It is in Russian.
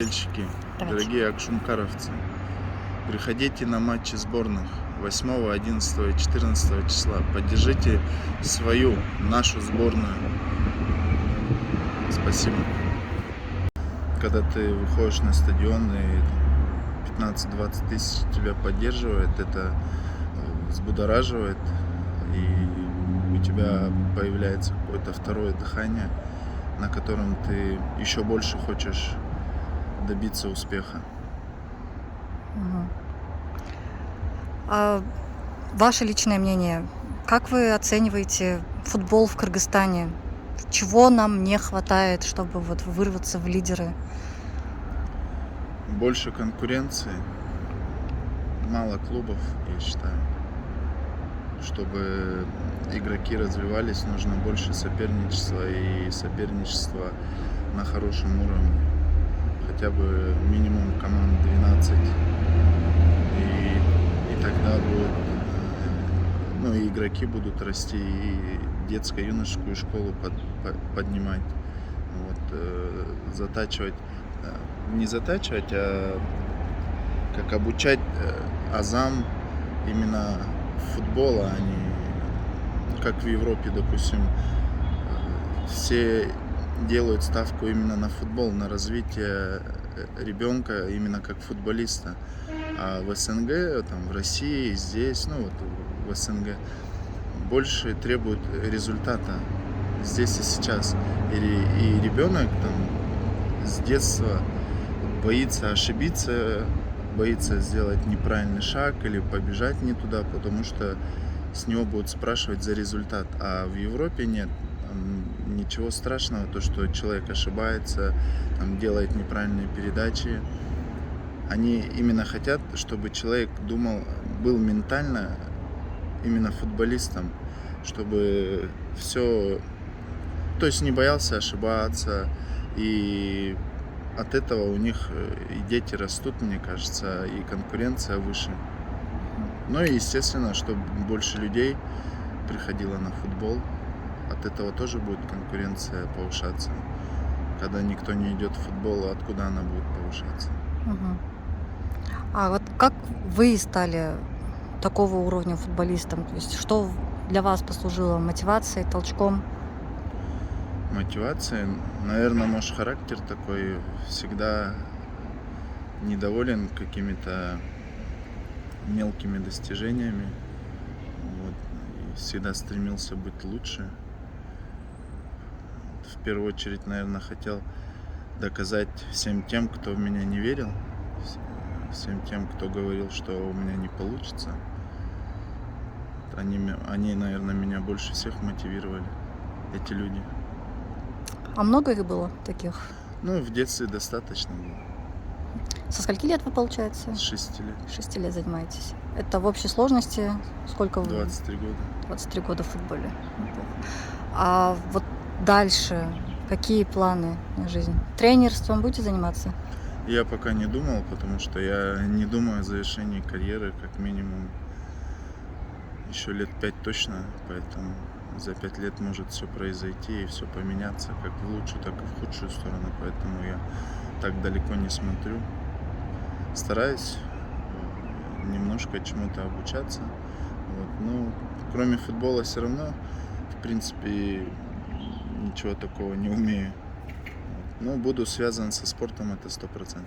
Болельщики, Давайте. дорогие акшумкаровцы, приходите на матчи сборных 8, 11 и 14 числа. Поддержите нашу сборную. Спасибо. Когда ты выходишь на стадион и 15-20 тысяч тебя поддерживает, это взбудораживает, и у тебя появляется какое-то второе дыхание, на котором ты еще больше хочешь добиться успеха. Мгм. А ваше личное мнение, как вы оцениваете футбол в Кыргызстане? Чего нам не хватает, чтобы вот вырваться в лидеры? Больше конкуренции, мало клубов, я считаю. Чтобы игроки развивались, нужно больше соперничества, и соперничество на хорошем уровне. Хотя бы минимум команд 12. И тогда будет, и игроки будут расти, и детско-юношескую школу поднимать. Затачивать, не затачивать, а как обучать азам именно футбола, а не как в Европе, допустим, все делают ставку именно на футбол, на развитие ребенка именно как футболиста. А в СНГ, там, в России, здесь, в СНГ больше требуют результата здесь и сейчас. И ребенок там с детства боится ошибиться, боится сделать неправильный шаг или побежать не туда, потому что с него будут спрашивать за результат. А в Европе нет. Там ничего страшного, то, что человек ошибается, там, делает неправильные передачи. Они именно хотят, чтобы человек был ментально именно футболистом, чтобы все, то есть не боялся ошибаться, и от этого у них и дети растут, мне кажется, и конкуренция выше. Ну и естественно, чтобы больше людей приходило на футбол, от этого тоже будет конкуренция повышаться. Когда никто не идет в футбол, откуда она будет повышаться? Мгм. А вот как вы стали такого уровня футболистом? То есть что для вас послужило мотивацией, толчком? Мотивация, наверное, может, характер такой, всегда недоволен какими-то мелкими достижениями. И всегда стремился быть лучше. В первую очередь, наверное, хотел доказать всем тем, кто в меня не верил, всем тем, кто говорил, что у меня не получится. Они, наверное, меня больше всех мотивировали, эти люди. А много их было таких? Ну, в детстве достаточно было, Со скольки лет вы, получается? с 6 лет, 6 лет занимаетесь. Это в общей сложности сколько вы? 23 года. 23 года в футболе. Неплохо. А вот дальше какие планы на жизнь? Тренерством будете заниматься? Я пока не думал, потому что я не думаю о завершении карьеры, как минимум еще лет 5 точно, поэтому за 5 лет может все произойти и все поменяться, как в лучшую, так и в худшую сторону, поэтому я так далеко не смотрю. Стараюсь немножко чему-то обучаться. Ну, кроме футбола все равно, в принципе, ничего такого не умею. Но буду связан со спортом, это 100%.